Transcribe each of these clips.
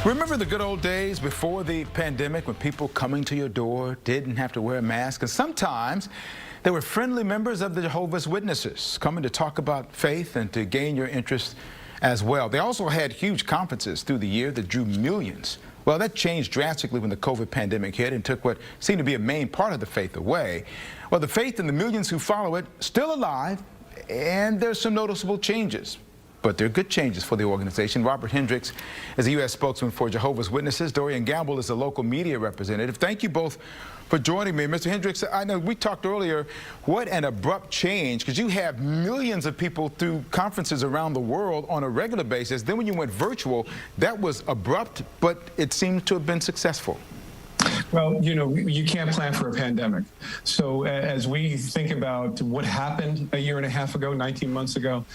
Remember the good old days before the pandemic when people coming to your door didn't have to wear a mask? And sometimes they were friendly members of the Jehovah's Witnesses coming to talk about faith and to gain your interest as well. They also had huge conferences through the year that drew millions. Well, that changed drastically when the COVID pandemic hit and took what seemed to be a main part of the faith away. Well, the faith and the millions who follow it still alive, and there's some noticeable changes. But they're good changes for the organization. Robert Hendricks is a U.S. spokesman for Jehovah's Witnesses. Dorian Gamble is a local media representative. Thank you both for joining me. Mr. Hendricks, I know we talked earlier, what an abrupt change, because you have millions of people through conferences around the world on a regular basis. Then when you went virtual, that was abrupt, but it seemed to have been successful. Well, you know, you can't plan for a pandemic. So as we think about what happened a year and a half ago, 19 months ago,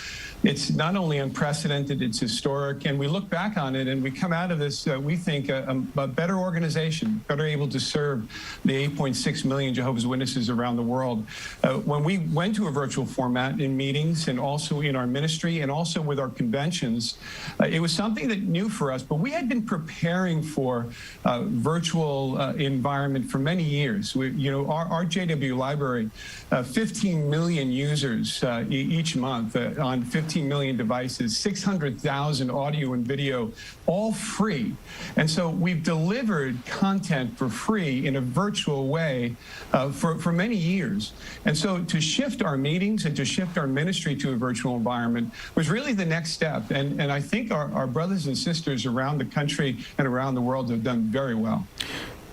it's not only unprecedented, it's historic. And we look back on it and we come out of this, we think, a better organization, better able to serve the 8.6 million Jehovah's Witnesses around the world. When we went to a virtual format in meetings and also in our ministry and also with our conventions, it was something that new for us, but we had been preparing for virtual environment for many years. Our JW library, 15 million users each month on 15 million devices, 600,000 audio and video, all free. And so we've delivered content for free in a virtual way for many years. And so to shift our meetings and to shift our ministry to a virtual environment was really the next step. And I think our brothers and sisters around the country and around the world have done very well.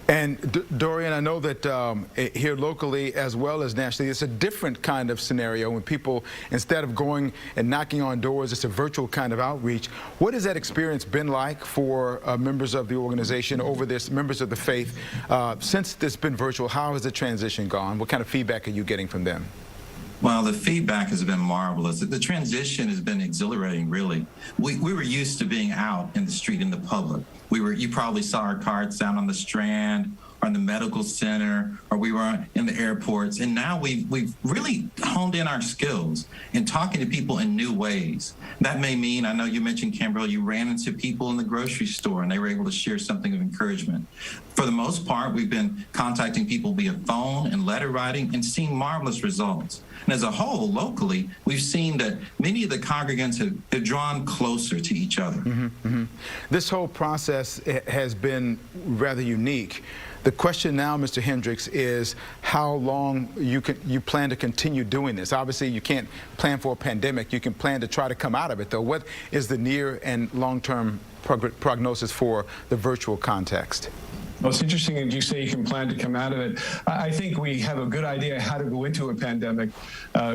And Dorian, I know that here locally as well as nationally, it's a different kind of scenario when people, instead of going and knocking on doors, it's a virtual kind of outreach. What has that experience been like for members of the organization over this, members of the faith, since it's been virtual? How has the transition gone? What kind of feedback are you getting from them? Well, the feedback has been marvelous. The transition has been exhilarating, really. We were used to being out in the street in the public. You probably saw our cards down on the Strand or in the medical center, or we were in the airports. And now we've really honed in our skills in talking to people in new ways. That may mean, I know you mentioned, Kimberly, you ran into people in the grocery store and they were able to share something of encouragement. For the most part, we've been contacting people via phone and letter writing and seeing marvelous results. And as a whole, locally, we've seen that many of the congregants have drawn closer to each other. This whole process has been rather unique. The question now, Mr. Hendricks, is how long you plan to continue doing this. Obviously, you can't plan for a pandemic. You can plan to try to come out of it, though. What is the near and long-term prognosis for the virtual context? Well, it's interesting that you say you can plan to come out of it. I think we have a good idea how to go into a pandemic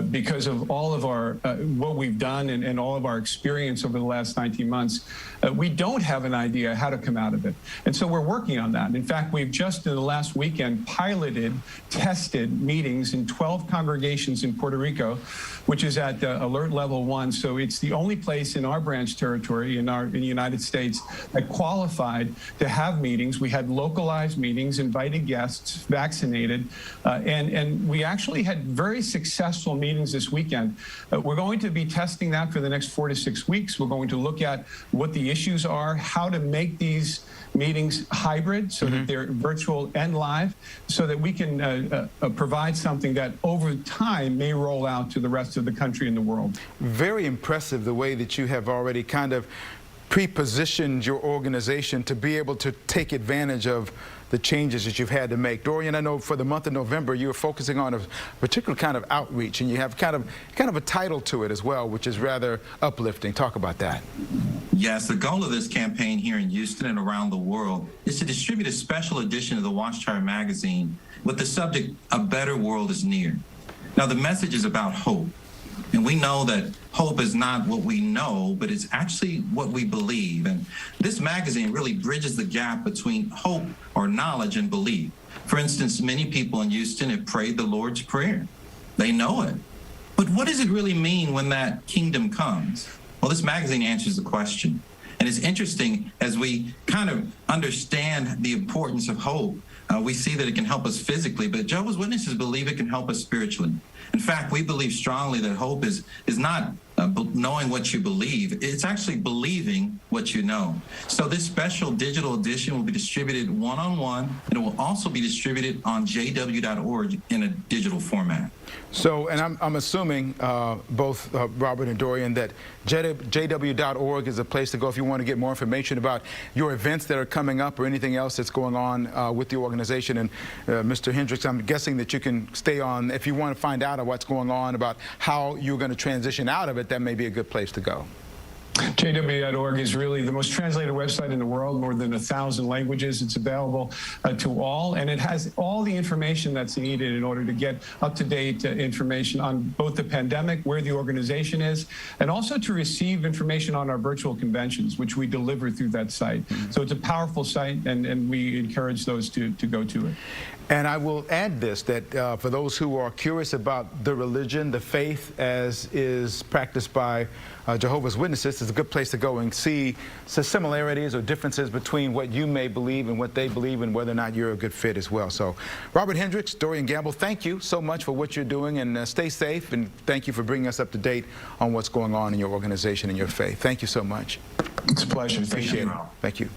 because of all of our what we've done and all of our experience over the last 19 months. We don't have an idea how to come out of it. And so we're working on that. In fact, we've just in the last weekend piloted, tested meetings in 12 congregations in Puerto Rico, which is at alert level 1. So it's the only place in our branch territory in the United States that qualified to have meetings. We had localized meetings, invited guests, vaccinated, and we actually had very successful meetings this weekend. We're going to be testing that for the next 4 to 6 weeks. We're going to look at what the issues are, how to make these meetings hybrid so that they're virtual and live, so that we can provide something that over time may roll out to the rest of the country and the world. Very impressive the way that you have already kind of pre-positioned your organization to be able to take advantage of the changes that you've had to make. Dorian, I know for the month of November, you're focusing on a particular kind of outreach, and you have kind of a title to it as well, which is rather uplifting. Talk about that. Yes, the goal of this campaign here in Houston and around the world is to distribute a special edition of the Watchtower Magazine with the subject, "A Better World is Near." Now, the message is about hope. And we know that hope is not what we know, but it's actually what we believe. And this magazine really bridges the gap between hope or knowledge and belief. For instance, many people in Houston have prayed the Lord's Prayer. They know it. But what does it really mean when that kingdom comes? Well, this magazine answers the question. And it's interesting, as we kind of understand the importance of hope, we see that it can help us physically, but Jehovah's Witnesses believe it can help us spiritually. In fact, we believe strongly that hope is not knowing what you believe. It's actually believing what you know. So this special digital edition will be distributed one-on-one, and it will also be distributed on jw.org in a digital format. So, and I'm assuming both Robert and Dorian that jw.org is a place to go if you want to get more information about your events that are coming up or anything else that's going on with the organization. And Mr. Hendricks, I'm guessing that you can stay on, if you want to find out what's going on about how you're going to transition out of it, that may be a good place to go. JW.org is really the most translated website in the world, more than 1,000 languages. It's available to all, and it has all the information that's needed in order to get up-to-date information on both the pandemic, where the organization is, and also to receive information on our virtual conventions, which we deliver through that site. So it's a powerful site, and we encourage those to go to it. And I will add this, that for those who are curious about the religion, the faith as is practiced by Jehovah's Witnesses, it's a good place to go and see the similarities or differences between what you may believe and what they believe and whether or not you're a good fit as well. So Robert Hendricks, Dorian Gamble, thank you so much for what you're doing, and stay safe, and thank you for bringing us up to date on what's going on in your organization and your faith. Thank you so much. It's a pleasure. Appreciate it. Thank you.